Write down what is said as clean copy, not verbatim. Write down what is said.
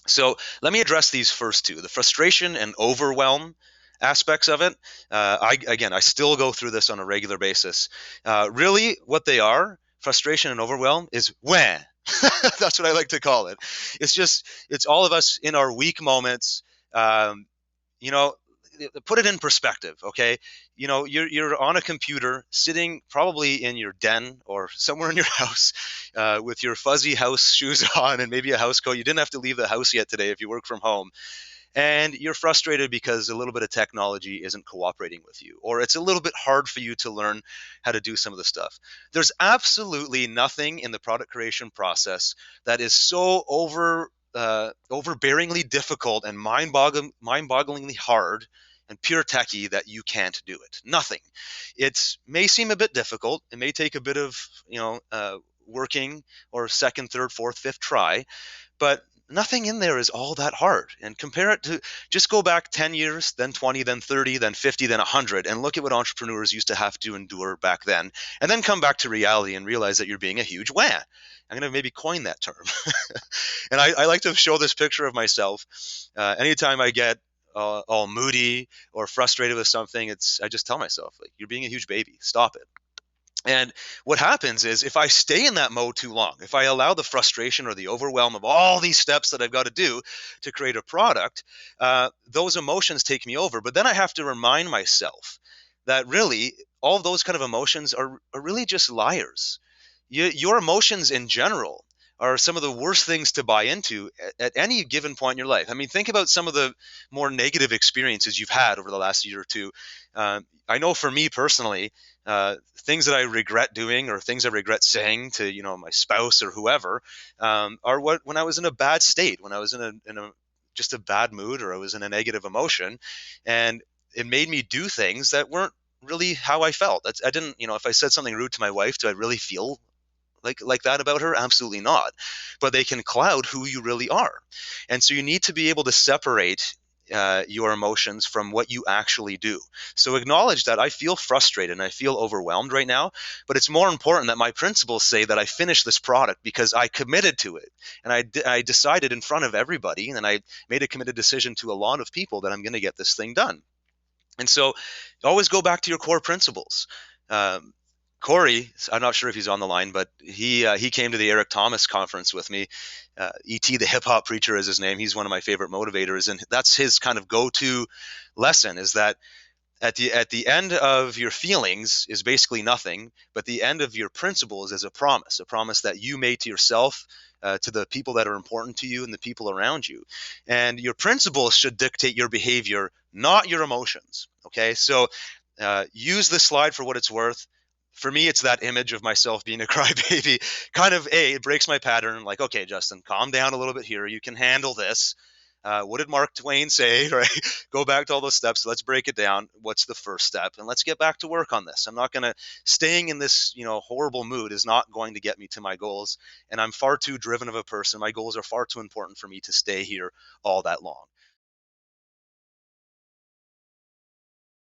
So let me address these first two, the frustration and overwhelm aspects of it. I still go through this on a regular basis. Really, what they are, frustration and overwhelm, is when. That's what I like to call it. It's all of us in our weak moments. Um, you know, put it in perspective, okay? You're on a computer, sitting probably in your den or somewhere in your house, with your fuzzy house shoes on and maybe a house coat. You didn't have to leave the house yet today if you work from home, and you're frustrated because a little bit of technology isn't cooperating with you, or it's a little bit hard for you to learn how to do some of the stuff. There's absolutely nothing in the product creation process that is so overbearingly difficult and mind-bogglingly hard and pure techie that you can't do it. Nothing. It may seem a bit difficult. It may take a bit of working, or second, third, fourth, fifth try, but nothing in there is all that hard. And compare it to, just go back 10 years, then 20, then 30, then 50, then 100, and look at what entrepreneurs used to have to endure back then. And then come back to reality and realize that you're being a huge wham. I'm going to maybe coin that term. And I like to show this picture of myself. Anytime I get all moody or frustrated with something, I just tell myself, like, you're being a huge baby. Stop it. And what happens is, if I stay in that mode too long, if I allow the frustration or the overwhelm of all these steps that I've got to do to create a product, those emotions take me over. But then I have to remind myself that really all of those kind of emotions are really just liars. Your emotions in general are some of the worst things to buy into at any given point in your life. I mean, think about some of the more negative experiences you've had over the last year or two. I know for me personally, things that I regret doing or things I regret saying to my spouse or whoever, are when I was in a bad state, when I was in a just a bad mood, or I was in a negative emotion, and it made me do things that weren't really how I felt. I didn't, if I said something rude to my wife, do I really feel like that about her? Absolutely not. But they can cloud who you really are. And so you need to be able to separate your emotions from what you actually do. So acknowledge that I feel frustrated and I feel overwhelmed right now, but it's more important that my principles say that I finish this product because I committed to it. And I decided in front of everybody, and I made a committed decision to a lot of people that I'm going to get this thing done. And so always go back to your core principles. Um, Corey, I'm not sure if he's on the line, but he came to the Eric Thomas conference with me. ET, the hip hop preacher, is his name. He's one of my favorite motivators, and that's his kind of go-to lesson: is that at the end of your feelings is basically nothing, but the end of your principles is a promise that you made to yourself, to the people that are important to you and the people around you. And your principles should dictate your behavior, not your emotions. Okay, so use this slide for what it's worth. For me, it's that image of myself being a crybaby. Kind of, it breaks my pattern. Like, okay, Justin, calm down a little bit here. You can handle this. What did Mark Twain say? Right? Go back to all those steps. Let's break it down. What's the first step? And let's get back to work on this. I'm not going to, staying in this, horrible mood is not going to get me to my goals. And I'm far too driven of a person. My goals are far too important for me to stay here all that long.